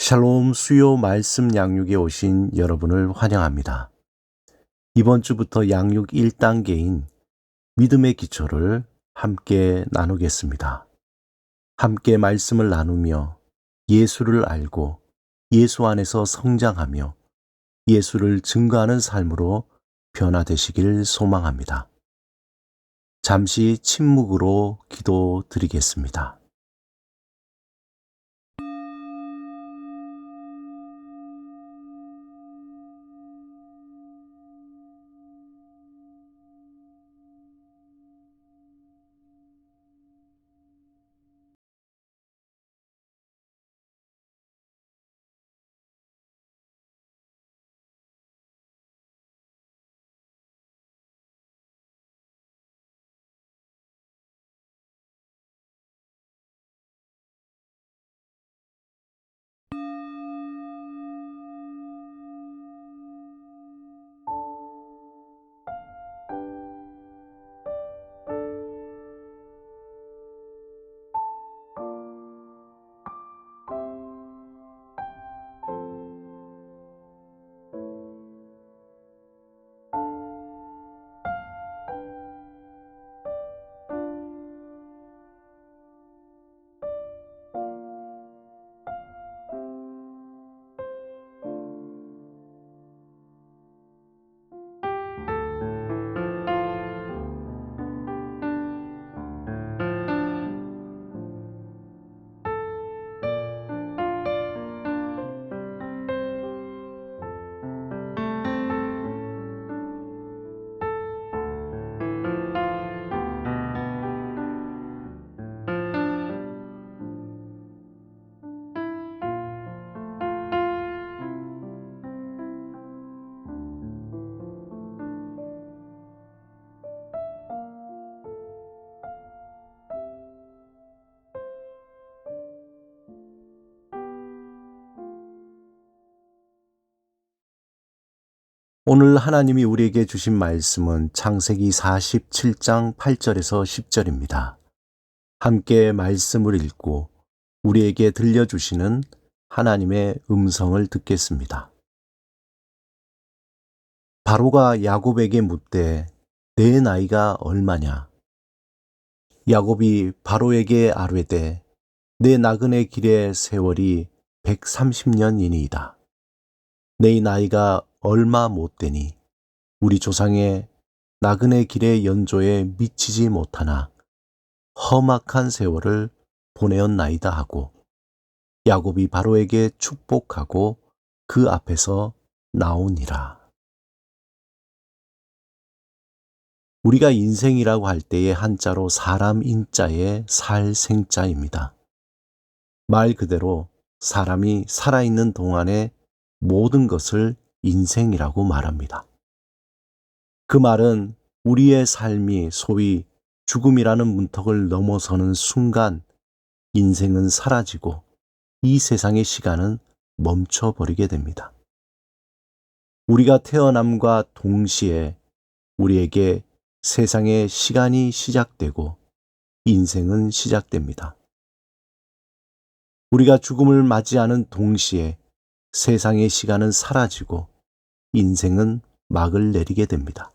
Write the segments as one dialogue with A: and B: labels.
A: 샬롬 수요 말씀 양육에 오신 여러분을 환영합니다. 이번 주부터 양육 1단계인 믿음의 기초를 함께 나누겠습니다. 함께 말씀을 나누며 예수를 알고 예수 안에서 성장하며 예수를 증거하는 삶으로 변화되시길 소망합니다. 잠시 침묵으로 기도드리겠습니다. 오늘 하나님이 우리에게 주신 말씀은 창세기 47장 8절에서 10절입니다. 함께 말씀을 읽고 우리에게 들려주시는 하나님의 음성을 듣겠습니다. 바로가 야곱에게 묻되 내 나이가 얼마냐? 야곱이 바로에게 아뢰되 내 나그네 길의 세월이 130년이니이다. 내 나이가 얼마 못되니 우리 조상의 나그네 길의 연조에 미치지 못하나 험악한 세월을 보내었나이다 하고 야곱이 바로에게 축복하고 그 앞에서 나오니라. 우리가 인생이라고 할 때의 한자로 사람 인자의 살 생자입니다. 말 그대로 사람이 살아있는 동안에 모든 것을 인생이라고 말합니다. 그 말은 우리의 삶이 소위 죽음이라는 문턱을 넘어서는 순간 인생은 사라지고 이 세상의 시간은 멈춰버리게 됩니다. 우리가 태어남과 동시에 우리에게 세상의 시간이 시작되고 인생은 시작됩니다. 우리가 죽음을 맞이하는 동시에 세상의 시간은 사라지고 인생은 막을 내리게 됩니다.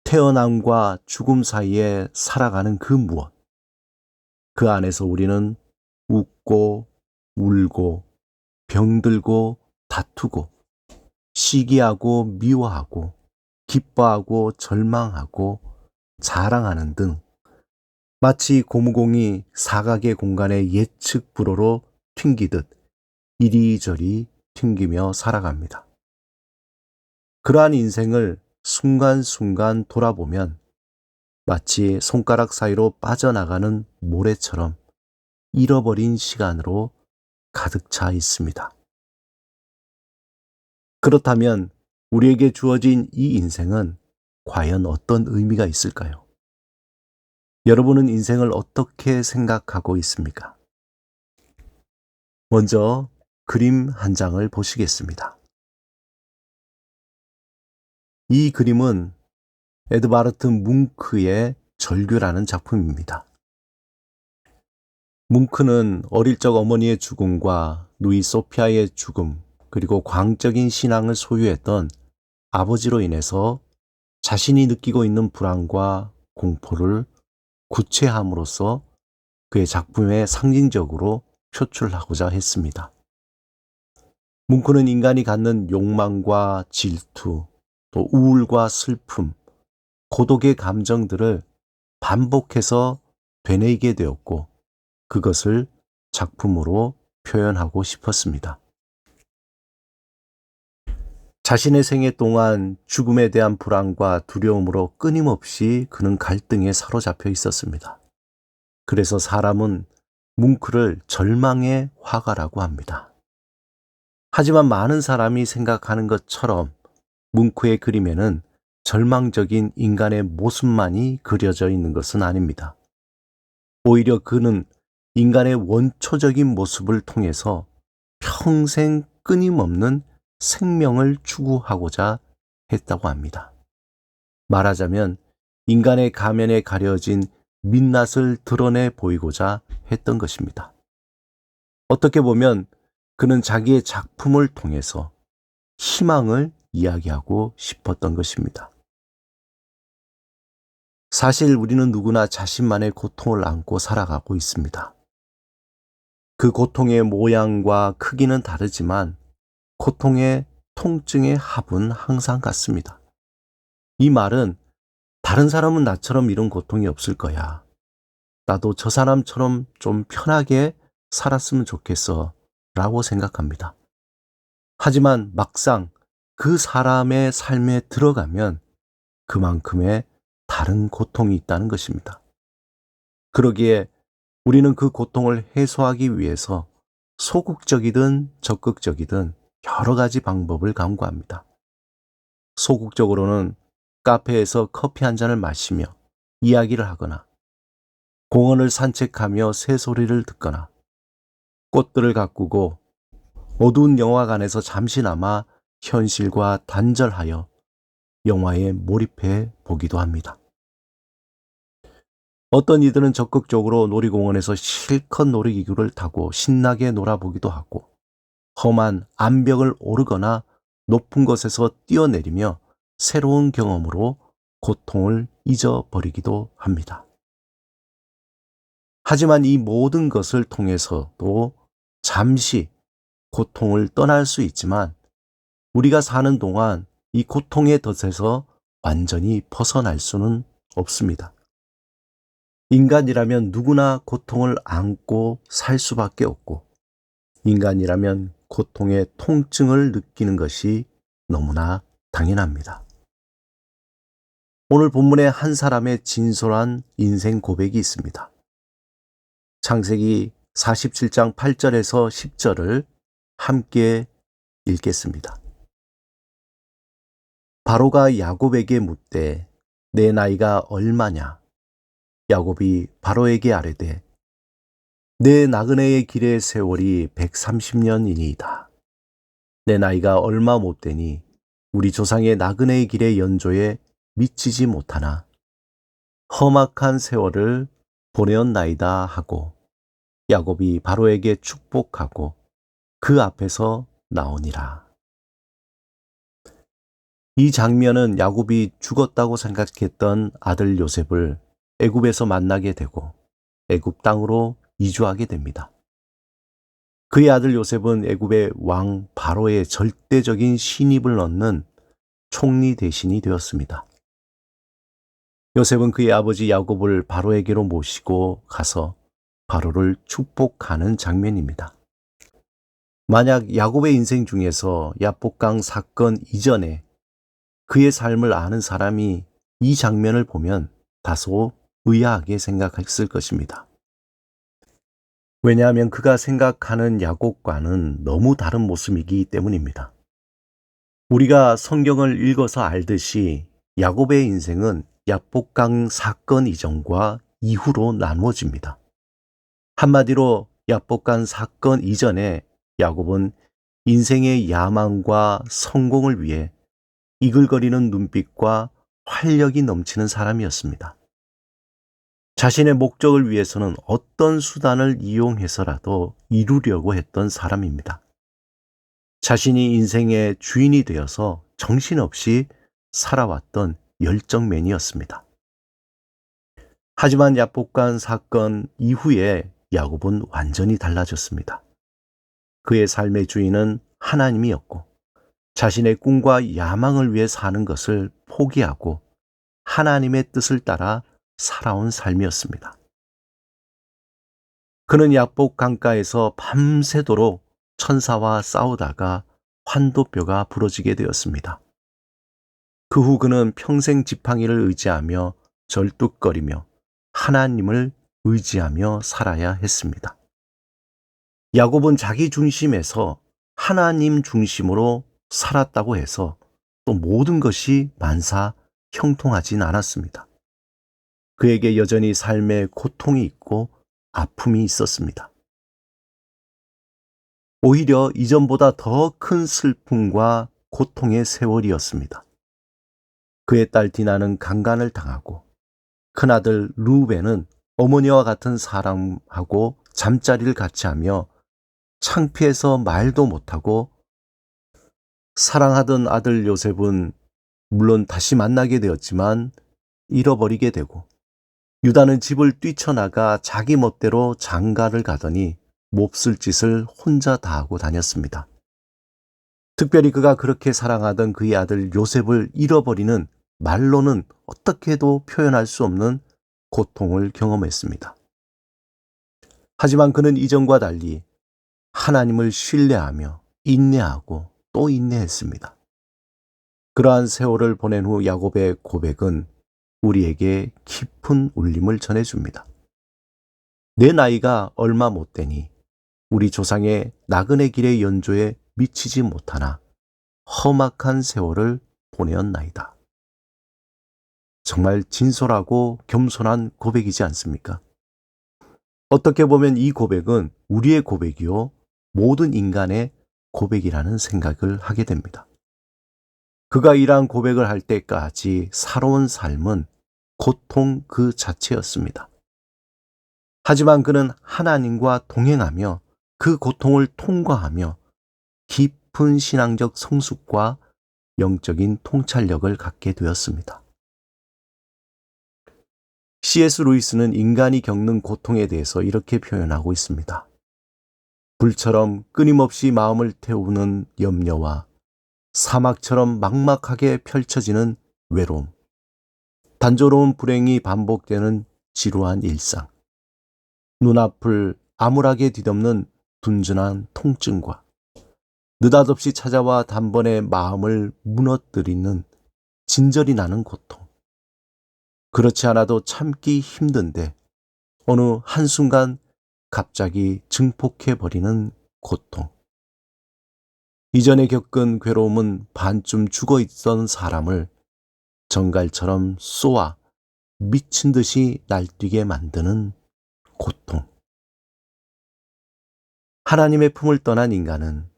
A: 태어남과 죽음 사이에 살아가는 그 무엇, 그 안에서 우리는 웃고 울고 병들고 다투고 시기하고 미워하고 기뻐하고 절망하고 자랑하는 등 마치 고무공이 사각의 공간에 예측 불허로 튕기듯 이리저리 튕기며 살아갑니다. 그러한 인생을 순간순간 돌아보면 마치 손가락 사이로 빠져나가는 모래처럼 잃어버린 시간으로 가득 차 있습니다. 그렇다면 우리에게 주어진 이 인생은 과연 어떤 의미가 있을까요? 여러분은 인생을 어떻게 생각하고 있습니까? 먼저 그림 한 장을 보시겠습니다. 이 그림은 에드바르트 뭉크의 절규라는 작품입니다. 뭉크는 어릴 적 어머니의 죽음과 누이 소피아의 죽음, 그리고 광적인 신앙을 소유했던 아버지로 인해서 자신이 느끼고 있는 불안과 공포를 구체함으로써 그의 작품에 상징적으로 표출하고자 했습니다. 뭉크는 인간이 갖는 욕망과 질투, 또 우울과 슬픔, 고독의 감정들을 반복해서 되뇌이게 되었고 그것을 작품으로 표현하고 싶었습니다. 자신의 생애 동안 죽음에 대한 불안과 두려움으로 끊임없이 그는 갈등에 사로잡혀 있었습니다. 그래서 사람은 뭉크를 절망의 화가라고 합니다. 하지만 많은 사람이 생각하는 것처럼 뭉크의 그림에는 절망적인 인간의 모습만이 그려져 있는 것은 아닙니다. 오히려 그는 인간의 원초적인 모습을 통해서 평생 끊임없는 생명을 추구하고자 했다고 합니다. 말하자면 인간의 가면에 가려진 민낯을 드러내 보이고자 했던 것입니다. 어떻게 보면 그는 자기의 작품을 통해서 희망을 이야기하고 싶었던 것입니다. 사실 우리는 누구나 자신만의 고통을 안고 살아가고 있습니다. 그 고통의 모양과 크기는 다르지만 고통의 통증의 합은 항상 같습니다. 이 말은 다른 사람은 나처럼 이런 고통이 없을 거야. 나도 저 사람처럼 좀 편하게 살았으면 좋겠어 라고 생각합니다. 하지만 막상 그 사람의 삶에 들어가면 그만큼의 다른 고통이 있다는 것입니다. 그러기에 우리는 그 고통을 해소하기 위해서 소극적이든 적극적이든 여러 가지 방법을 강구합니다. 소극적으로는 카페에서 커피 한 잔을 마시며 이야기를 하거나 공원을 산책하며 새소리를 듣거나 꽃들을 가꾸고 어두운 영화관에서 잠시나마 현실과 단절하여 영화에 몰입해 보기도 합니다. 어떤 이들은 적극적으로 놀이공원에서 실컷 놀이기구를 타고 신나게 놀아보기도 하고 험한 암벽을 오르거나 높은 곳에서 뛰어내리며 새로운 경험으로 고통을 잊어버리기도 합니다. 하지만 이 모든 것을 통해서도 잠시 고통을 떠날 수 있지만 우리가 사는 동안 이 고통의 덫에서 완전히 벗어날 수는 없습니다. 인간이라면 누구나 고통을 안고 살 수밖에 없고 인간이라면 고통의 통증을 느끼는 것이 너무나 당연합니다. 오늘 본문에 한 사람의 진솔한 인생 고백이 있습니다. 창세기 47장 8절에서 10절을 함께 읽겠습니다. 바로가 야곱에게 묻되 내 나이가 얼마냐? 야곱이 바로에게 아뢰되 내 나그네의 길의 세월이 130년이니이다. 내 나이가 얼마 못 되니 우리 조상의 나그네의 길의 연조에 미치지 못하나 험악한 세월을 보내었나이다 하고 야곱이 바로에게 축복하고 그 앞에서 나오니라. 이 장면은 야곱이 죽었다고 생각했던 아들 요셉을 애굽에서 만나게 되고 애굽 땅으로 이주하게 됩니다. 그의 아들 요셉은 애굽의 왕 바로의 절대적인 신입을 얻는 총리 대신이 되었습니다. 요셉은 그의 아버지 야곱을 바로에게로 모시고 가서 바로를 축복하는 장면입니다. 만약 야곱의 인생 중에서 야복강 사건 이전에 그의 삶을 아는 사람이 이 장면을 보면 다소 의아하게 생각했을 것입니다. 왜냐하면 그가 생각하는 야곱과는 너무 다른 모습이기 때문입니다. 우리가 성경을 읽어서 알듯이 야곱의 인생은 야복강 사건 이전과 이후로 나누어집니다. 한마디로 야복강 사건 이전에 야곱은 인생의 야망과 성공을 위해 이글거리는 눈빛과 활력이 넘치는 사람이었습니다. 자신의 목적을 위해서는 어떤 수단을 이용해서라도 이루려고 했던 사람입니다. 자신이 인생의 주인이 되어서 정신없이 살아왔던 열정맨이었습니다. 하지만 야복강 사건 이후에 야곱은 완전히 달라졌습니다. 그의 삶의 주인은 하나님이었고 자신의 꿈과 야망을 위해 사는 것을 포기하고 하나님의 뜻을 따라 살아온 삶이었습니다. 그는 야복 강가에서 밤새도록 천사와 싸우다가 환도뼈가 부러지게 되었습니다. 그 후 그는 평생 지팡이를 의지하며 절뚝거리며 하나님을 의지하며 살아야 했습니다. 야곱은 자기 중심에서 하나님 중심으로 살았다고 해서 또 모든 것이 만사 형통하진 않았습니다. 그에게 여전히 삶의 고통이 있고 아픔이 있었습니다. 오히려 이전보다 더 큰 슬픔과 고통의 세월이었습니다. 그의 딸 디나는 강간을 당하고 큰아들 루벤은 어머니와 같은 사람하고 잠자리를 같이 하며 창피해서 말도 못하고, 사랑하던 아들 요셉은 물론 다시 만나게 되었지만 잃어버리게 되고, 유다는 집을 뛰쳐나가 자기 멋대로 장가를 가더니 몹쓸 짓을 혼자 다 하고 다녔습니다. 특별히 그가 그렇게 사랑하던 그의 아들 요셉을 잃어버리는 말로는 어떻게 해도 표현할 수 없는 고통을 경험했습니다. 하지만 그는 이전과 달리 하나님을 신뢰하며 인내하고 또 인내했습니다. 그러한 세월을 보낸 후 야곱의 고백은 우리에게 깊은 울림을 전해줍니다. 내 나이가 얼마 못 되니 우리 조상의 나그네 길의 연조에 미치지 못하나 험악한 세월을 보내었나이다. 정말 진솔하고 겸손한 고백이지 않습니까? 어떻게 보면 이 고백은 우리의 고백이요 모든 인간의 고백이라는 생각을 하게 됩니다. 그가 이러한 고백을 할 때까지 살아온 삶은 고통 그 자체였습니다. 하지만 그는 하나님과 동행하며 그 고통을 통과하며 깊은 신앙적 성숙과 영적인 통찰력을 갖게 되었습니다. C.S. 루이스는 인간이 겪는 고통에 대해서 이렇게 표현하고 있습니다. 불처럼 끊임없이 마음을 태우는 염려와 사막처럼 막막하게 펼쳐지는 외로움, 단조로운 불행이 반복되는 지루한 일상, 눈앞을 암울하게 뒤덮는 둔준한 통증과 느닷없이 찾아와 단번에 마음을 무너뜨리는 진절이 나는 고통, 그렇지 않아도 참기 힘든데 어느 한순간 갑자기 증폭해버리는 고통. 이전에 겪은 괴로움은 반쯤 죽어있던 사람을 정갈처럼 쏘아 미친 듯이 날뛰게 만드는 고통. 하나님의 품을 떠난 인간은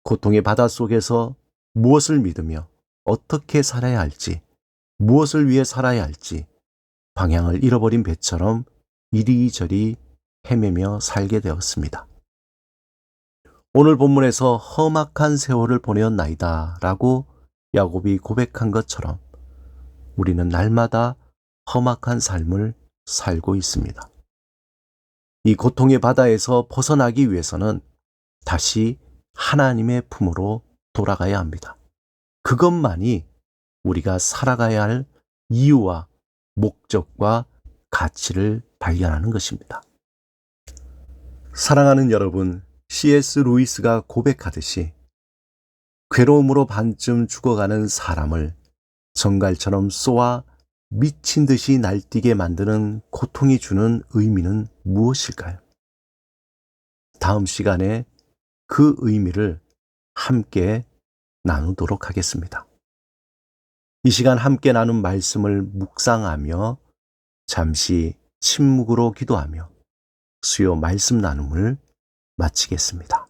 A: 고통의 바다 속에서 무엇을 믿으며 어떻게 살아야 할지, 무엇을 위해 살아야 할지 방향을 잃어버린 배처럼 이리저리 헤매며 살게 되었습니다. 오늘 본문에서 험악한 세월을 보내었나이다 라고 야곱이 고백한 것처럼 우리는 날마다 험악한 삶을 살고 있습니다. 이 고통의 바다에서 벗어나기 위해서는 다시 하나님의 품으로 돌아가야 합니다. 그것만이 우리가 살아가야 할 이유와 목적과 가치를 발견하는 것입니다. 사랑하는 여러분, C.S. 루이스가 고백하듯이 괴로움으로 반쯤 죽어가는 사람을 정갈처럼 쏘아 미친 듯이 날뛰게 만드는 고통이 주는 의미는 무엇일까요? 다음 시간에 그 의미를 함께 나누도록 하겠습니다. 이 시간 함께 나눈 말씀을 묵상하며 잠시 침묵으로 기도하며 수요 말씀 나눔을 마치겠습니다.